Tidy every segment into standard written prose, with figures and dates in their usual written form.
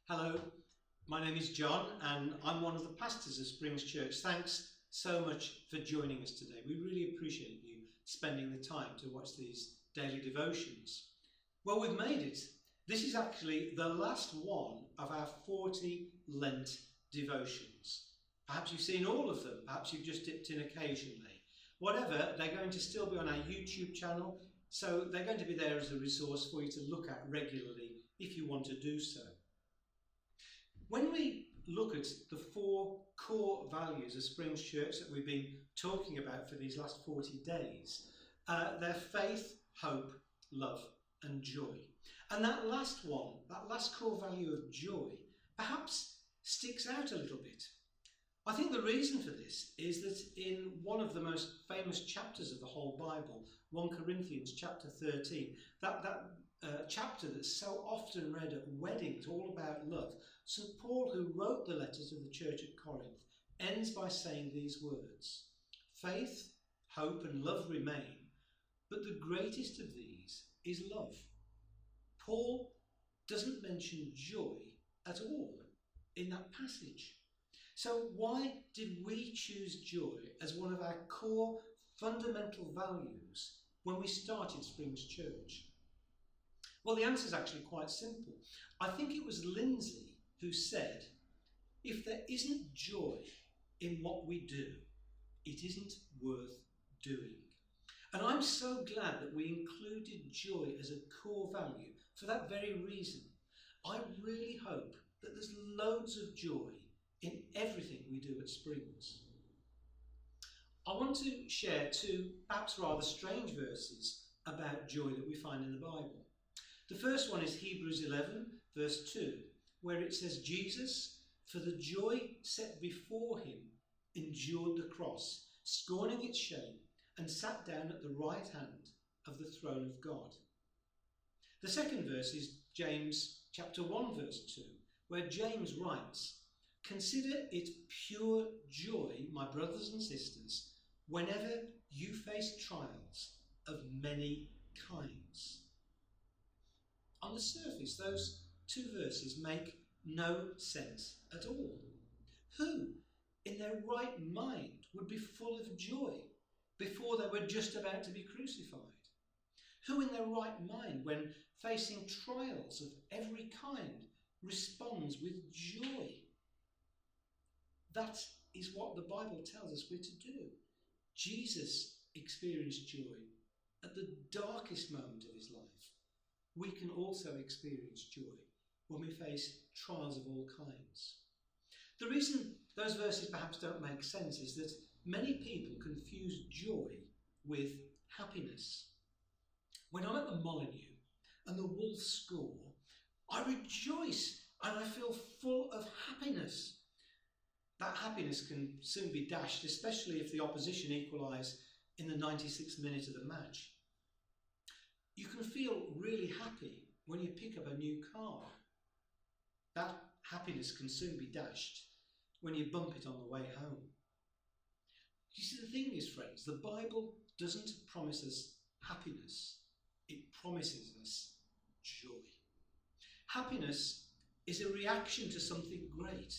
Hello, my name is John and I'm one of the pastors of Springs Church. Thanks so much for joining us today. We really appreciate you spending the time to watch these daily devotions. Well, we've made it. This is actually the last one of our 40 Lent devotions. Perhaps you've seen all of them, perhaps you've just dipped in occasionally. Whatever, they're going to still be on our YouTube channel, so they're going to be there as a resource for you to look at regularly if you want to do so. When we look at the four core values of Springs Church that we've been talking about for these last 40 days, they're faith, hope, love and joy. And that last one, that last core value of joy, perhaps sticks out a little bit. I think the reason for this is that in one of the most famous chapters of the whole Bible, 1 Corinthians chapter 13, that chapter that's so often read at weddings, all about love, St. Paul, who wrote the letter to the church at Corinth, ends by saying these words: faith, hope and love remain, but the greatest of these is love. Paul doesn't mention joy at all in that passage. So why did we choose joy as one of our core fundamental values when we started Springs Church? Well, the answer is actually quite simple. I think it was Lindsay who said, if there isn't joy in what we do, it isn't worth doing. And I'm so glad that we included joy as a core value for that very reason. I really hope that there's loads of joy in everything we do at Springs. I want to share two perhaps rather strange verses about joy that we find in the Bible. The first one is Hebrews 11 verse 2, where it says, Jesus, for the joy set before him, endured the cross, scorning its shame, and sat down at the right hand of the throne of God. The second verse is James chapter 1 verse 2, where James writes, consider it pure joy, my brothers and sisters, whenever you face trials of many kinds. On the surface, those two verses make no sense at all. Who, in their right mind, would be full of joy before they were just about to be crucified? Who in their right mind, when facing trials of every kind, responds with joy? That is what the Bible tells us we're to do. Jesus experienced joy at the darkest moment of his life. We can also experience joy when we face trials of all kinds. The reason those verses perhaps don't make sense is that many people confuse joy with happiness. When I'm at the Molyneux and the Wolves score, I rejoice and I feel full of happiness. That happiness can soon be dashed, especially if the opposition equalise in the 96th minute of the match. You can feel really happy when you pick up a new car. That happiness can soon be dashed when you bump it on the way home. You see, the thing is, friends, the Bible doesn't promise us happiness. It promises us joy. Happiness is a reaction to something great.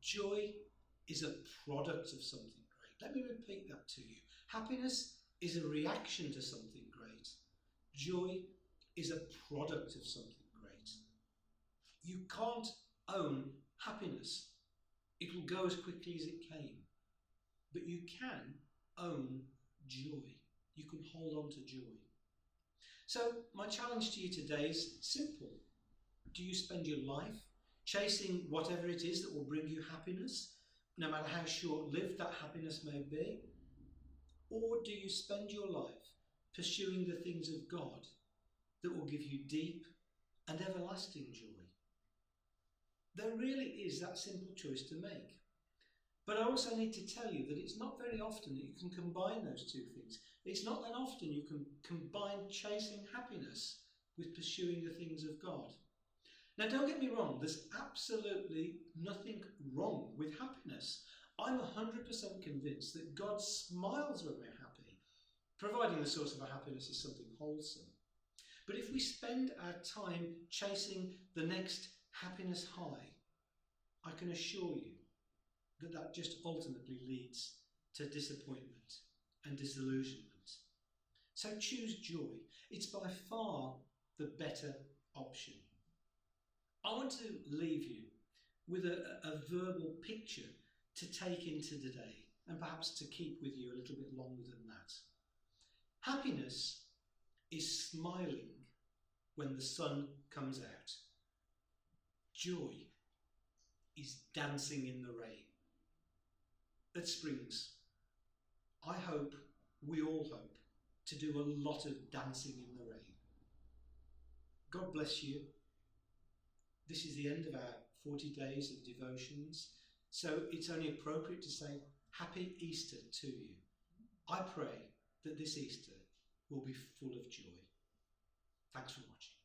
Joy is a product of something great. Let me repeat that to you. Happiness is a reaction to something great. Joy is a product of something great. You can't own happiness. It will go as quickly as it came. But you can own joy. You can hold on to joy. So my challenge to you today is simple. Do you spend your life chasing whatever it is that will bring you happiness, no matter how short-lived that happiness may be? Or do you spend your life pursuing the things of God that will give you deep and everlasting joy? There really is that simple choice to make. But I also need to tell you that it's not very often that you can combine those two things. It's not that often you can combine chasing happiness with pursuing the things of God. Now, don't get me wrong, there's absolutely nothing wrong with happiness. I'm 100% convinced that God smiles when we're happy, providing the source of our happiness is something wholesome. But if we spend our time chasing the next happiness high, I can assure you that that just ultimately leads to disappointment and disillusionment. So choose joy. It's by far the better option. I want to leave you with a verbal picture to take into the day and perhaps to keep with you a little bit longer than that. Happiness is smiling when the sun comes out. Joy is dancing in the rain. At Springs, I hope, we all hope, to do a lot of dancing in the rain. God bless you. This is the end of our 40 days of devotions, so it's only appropriate to say Happy Easter to you. I pray that this Easter will be full of joy. Thanks for watching.